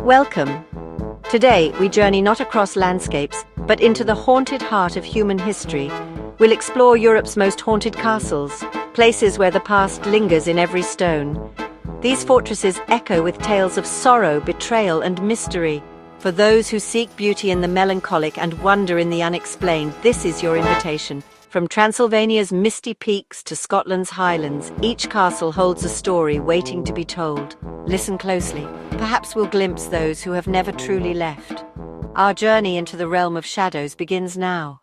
Welcome. Today, we journey not across landscapes, but into the haunted heart of human history. We'll explore Europe's most haunted castles, places where the past lingers in every stone. These fortresses echo with tales of sorrow, betrayal, and mystery. For those who seek beauty in the melancholic and wonder in the unexplained, this is your invitation. From Transylvania's misty peaks to Scotland's highlands, each castle holds a story waiting to be told. Listen closely. Perhaps we'll glimpse those who have never truly left. Our journey into the realm of shadows begins now.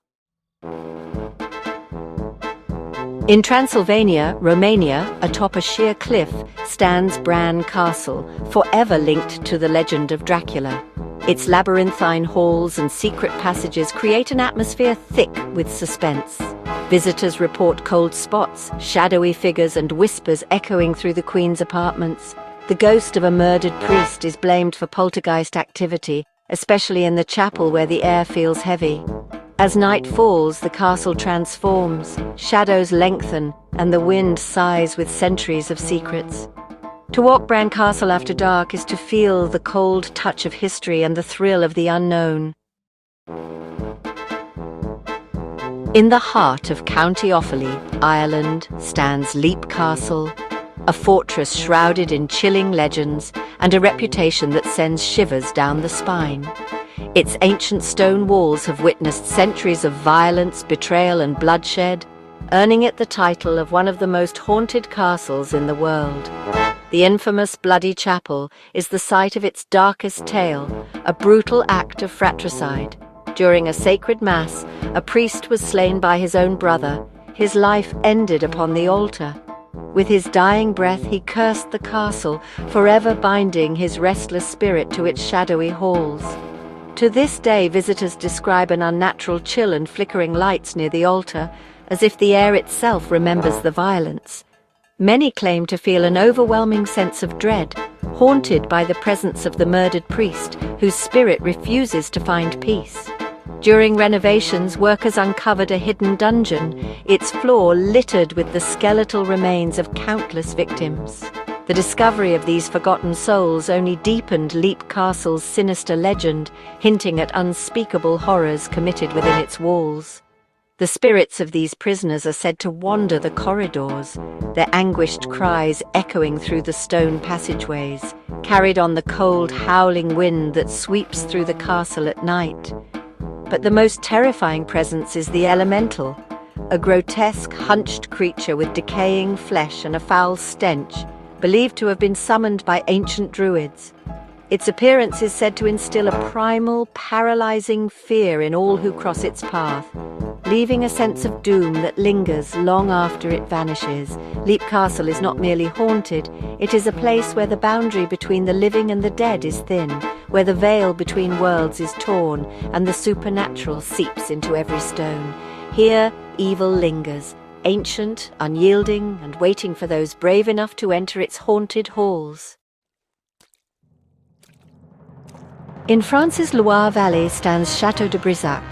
In Transylvania, Romania, atop a sheer cliff, stands Bran Castle, forever linked to the legend of Dracula. Its labyrinthine halls and secret passages create an atmosphere thick with suspense. Visitors report cold spots, shadowy figures, and whispers echoing through the Queen's apartments. The ghost of a murdered priest is blamed for poltergeist activity, especially in the chapel where the air feels heavy. As night falls, the castle transforms, shadows lengthen, and the wind sighs with centuries of secrets. To walk Bran Castle after dark is to feel the cold touch of history and the thrill of the unknown. In the heart of County Offaly, Ireland, stands Leap Castle, a fortress shrouded in chilling legends and a reputation that sends shivers down the spine. Its ancient stone walls have witnessed centuries of violence, betrayal, and bloodshed, earning it the title of one of the most haunted castles in the world. The infamous Bloody Chapel is the site of its darkest tale, a brutal act of fratricide. During a sacred mass, a priest was slain by his own brother. His life ended upon the altar. With his dying breath, he cursed the castle, forever binding his restless spirit to its shadowy halls. To this day, visitors describe an unnatural chill and flickering lights near the altar, as if the air itself remembers the violence. Many claim to feel an overwhelming sense of dread, haunted by the presence of the murdered priest, whose spirit refuses to find peace. During renovations, workers uncovered a hidden dungeon, its floor littered with the skeletal remains of countless victims. The discovery of these forgotten souls only deepened Leap Castle's sinister legend, hinting at unspeakable horrors committed within its walls. The spirits of these prisoners are said to wander the corridors, their anguished cries echoing through the stone passageways, carried on the cold, howling wind that sweeps through the castle at night. But the most terrifying presence is the elemental, a grotesque, hunched creature with decaying flesh and a foul stench, believed to have been summoned by ancient druids. Its appearance is said to instill a primal, paralyzing fear in all who cross its path, leaving a sense of doom that lingers long after it vanishes. Leap Castle is not merely haunted, it is a place where the boundary between the living and the dead is thin, where the veil between worlds is torn, and the supernatural seeps into every stone. Here, evil lingers, ancient, unyielding, and waiting for those brave enough to enter its haunted halls. In France's Loire Valley stands Château de Brissac,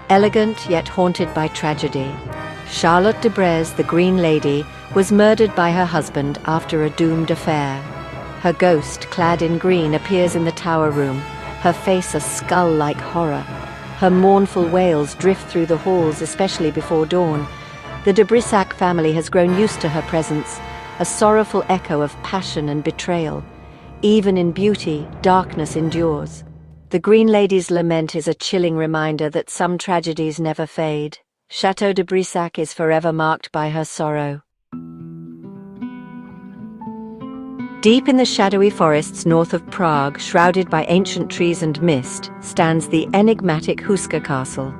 elegant yet haunted by tragedy. Charlotte de Breze, the Green Lady, was murdered by her husband after a doomed affair. Her ghost, clad in green, appears in the tower room, her face a skull-like horror. Her mournful wails drift through the halls, especially before dawn. The de Brissac family has grown used to her presence, a sorrowful echo of passion and betrayal. Even in beauty, darkness endures. The Green Lady's lament is a chilling reminder that some tragedies never fade. Château de Brissac is forever marked by her sorrow. Deep in the shadowy forests north of Prague, shrouded by ancient trees and mist, stands the enigmatic Huska Castle.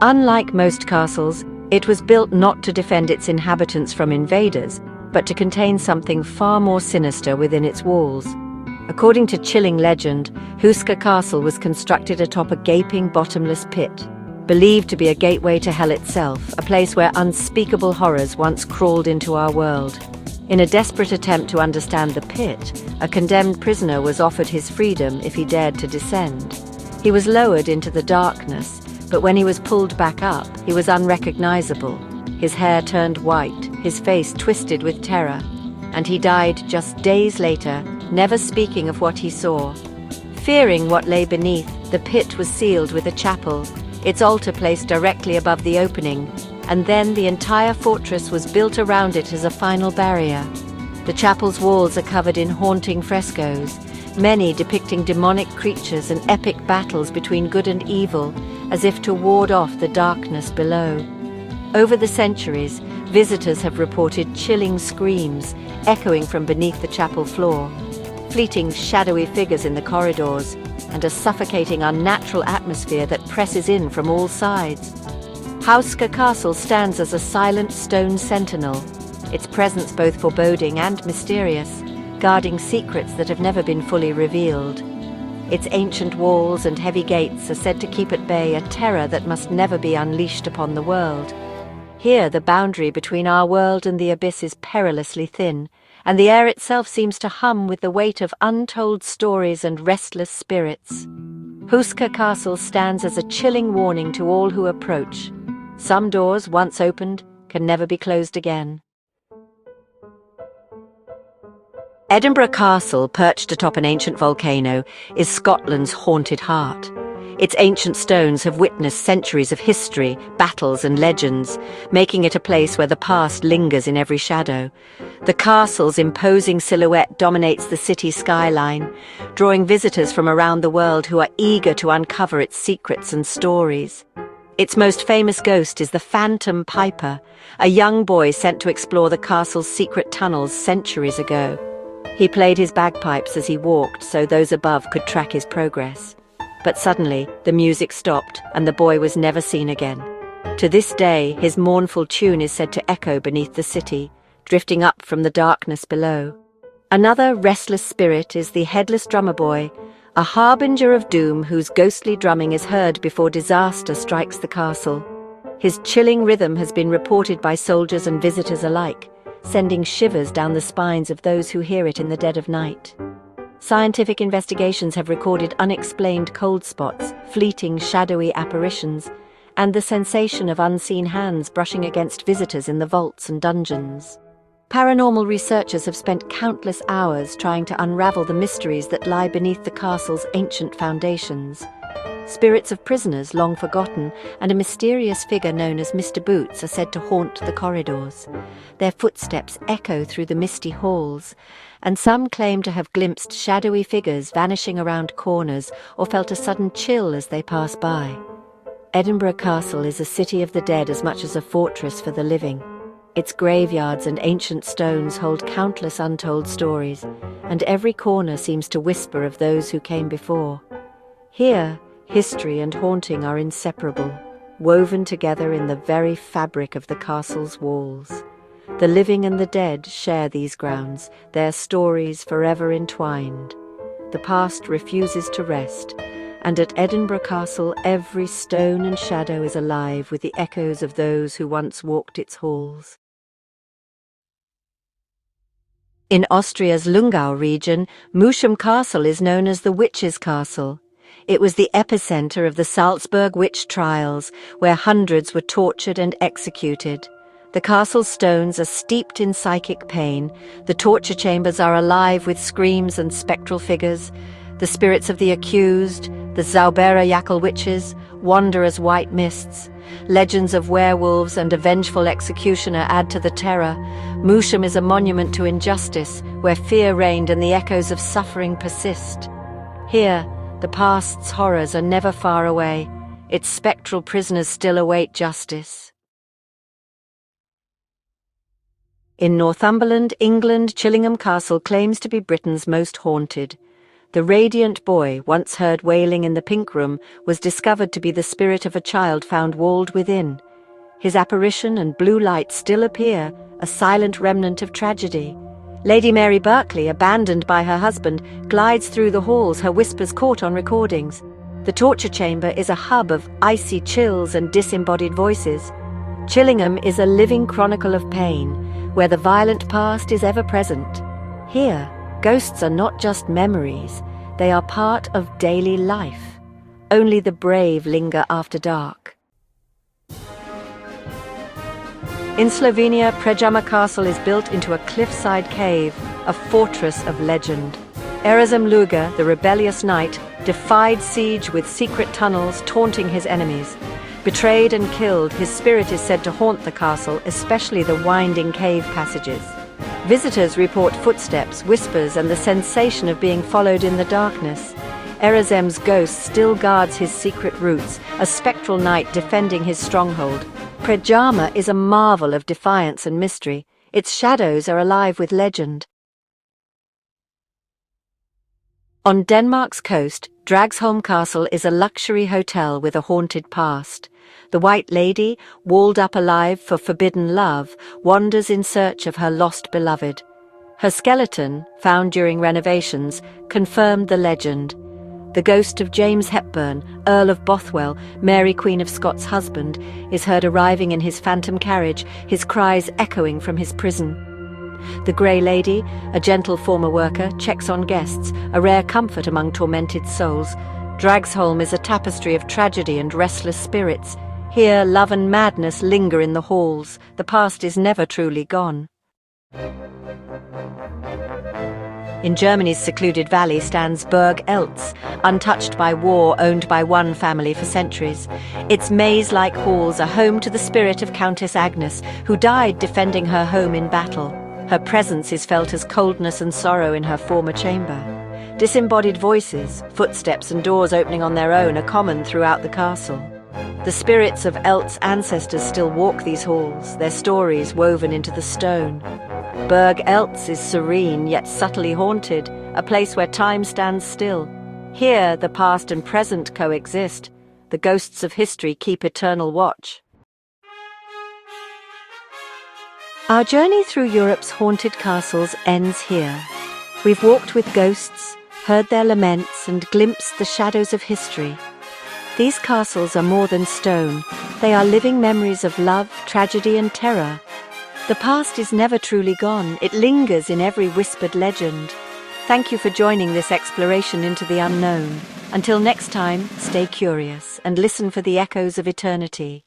Unlike most castles, it was built not to defend its inhabitants from invaders, but to contain something far more sinister within its walls. According to chilling legend, Huska Castle was constructed atop a gaping, bottomless pit, believed to be a gateway to hell itself, a place where unspeakable horrors once crawled into our world. In a desperate attempt to understand the pit, a condemned prisoner was offered his freedom if he dared to descend. He was lowered into the darkness, but when he was pulled back up, he was unrecognizable. His hair turned white, his face twisted with terror, and he died just days later, never speaking of what he saw. Fearing what lay beneath, the pit was sealed with a chapel, its altar placed directly above the opening, and then the entire fortress was built around it as a final barrier. The chapel's walls are covered in haunting frescoes, many depicting demonic creatures and epic battles between good and evil, as if to ward off the darkness below. Over the centuries, visitors have reported chilling screams echoing from beneath the chapel floor, fleeting shadowy figures in the corridors, and a suffocating unnatural atmosphere that presses in from all sides. Hauska Castle stands as a silent stone sentinel, its presence both foreboding and mysterious, guarding secrets that have never been fully revealed. Its ancient walls and heavy gates are said to keep at bay a terror that must never be unleashed upon the world. Here, the boundary between our world and the abyss is perilously thin, and the air itself seems to hum with the weight of untold stories and restless spirits. Hauska Castle stands as a chilling warning to all who approach. Some doors, once opened, can never be closed again. Edinburgh Castle, perched atop an ancient volcano, is Scotland's haunted heart. Its ancient stones have witnessed centuries of history, battles and legends, making it a place where the past lingers in every shadow. The castle's imposing silhouette dominates the city skyline, drawing visitors from around the world who are eager to uncover its secrets and stories. Its most famous ghost is the Phantom Piper, a young boy sent to explore the castle's secret tunnels centuries ago. He played his bagpipes as he walked so those above could track his progress. But suddenly, the music stopped and the boy was never seen again. To this day, his mournful tune is said to echo beneath the city, drifting up from the darkness below. Another restless spirit is the Headless Drummer Boy, a harbinger of doom whose ghostly drumming is heard before disaster strikes the castle. His chilling rhythm has been reported by soldiers and visitors alike, sending shivers down the spines of those who hear it in the dead of night. Scientific investigations have recorded unexplained cold spots, fleeting shadowy apparitions, and the sensation of unseen hands brushing against visitors in the vaults and dungeons. Paranormal researchers have spent countless hours trying to unravel the mysteries that lie beneath the castle's ancient foundations. Spirits of prisoners long forgotten and a mysterious figure known as Mr. Boots are said to haunt the corridors. Their footsteps echo through the misty halls, and some claim to have glimpsed shadowy figures vanishing around corners or felt a sudden chill as they pass by. Edinburgh Castle is a city of the dead as much as a fortress for the living. Its graveyards and ancient stones hold countless untold stories, and every corner seems to whisper of those who came before. Here, history and haunting are inseparable, woven together in the very fabric of the castle's walls. The living and the dead share these grounds, their stories forever entwined. The past refuses to rest, and at Edinburgh Castle every stone and shadow is alive with the echoes of those who once walked its halls. In Austria's Lungau region, Muscham Castle is known as the Witches' Castle. It was the epicenter of the Salzburg witch trials, where hundreds were tortured and executed. The castle's stones are steeped in psychic pain, the torture chambers are alive with screams and spectral figures, the spirits of the accused, the Zauberer witches, wander as white mists. Legends of werewolves and a vengeful executioner add to the terror. Muscham is a monument to injustice, where fear reigned and the echoes of suffering persist. Here, the past's horrors are never far away. Its spectral prisoners still await justice. In Northumberland, England, Chillingham Castle claims to be Britain's most haunted. The radiant boy, once heard wailing in the Pink Room, was discovered to be the spirit of a child found walled within. His apparition and blue light still appear, a silent remnant of tragedy. Lady Mary Berkeley, abandoned by her husband, glides through the halls, her whispers caught on recordings. The torture chamber is a hub of icy chills and disembodied voices. Chillingham is a living chronicle of pain, where the violent past is ever present. Here, ghosts are not just memories, they are part of daily life. Only the brave linger after dark. In Slovenia, Predjama Castle is built into a cliffside cave, a fortress of legend. Luger, the rebellious knight, defied siege with secret tunnels taunting his enemies. Betrayed and killed, his spirit is said to haunt the castle, especially the winding cave passages. Visitors report footsteps, whispers, and the sensation of being followed in the darkness. Erazem's ghost still guards his secret roots, a spectral knight defending his stronghold. Prejama is a marvel of defiance and mystery. Its shadows are alive with legend. On Denmark's coast, Dragsholm Castle is a luxury hotel with a haunted past. The White Lady, walled up alive for forbidden love, wanders in search of her lost beloved. Her skeleton, found during renovations, confirmed the legend. The ghost of James Hepburn, Earl of Bothwell, Mary Queen of Scots' husband, is heard arriving in his phantom carriage, his cries echoing from his prison. The Grey Lady, a gentle former worker, checks on guests, a rare comfort among tormented souls. Dragsholm is a tapestry of tragedy and restless spirits. Here, love and madness linger in the halls. The past is never truly gone. In Germany's secluded valley stands Burg Eltz, untouched by war, owned by one family for centuries. Its maze-like halls are home to the spirit of Countess Agnes, who died defending her home in battle. Her presence is felt as coldness and sorrow in her former chamber. Disembodied voices, footsteps and doors opening on their own are common throughout the castle. The spirits of Elt's ancestors still walk these halls, their stories woven into the stone. Burg Eltz is serene yet subtly haunted, a place where time stands still. Here the past and present coexist. The ghosts of history keep eternal watch. Our journey through Europe's haunted castles ends here. We've walked with ghosts, heard their laments, and glimpsed the shadows of history. These castles are more than stone. They are living memories of love, tragedy, and terror. The past is never truly gone. It lingers in every whispered legend. Thank you for joining this exploration into the unknown. Until next time, stay curious and listen for the echoes of eternity.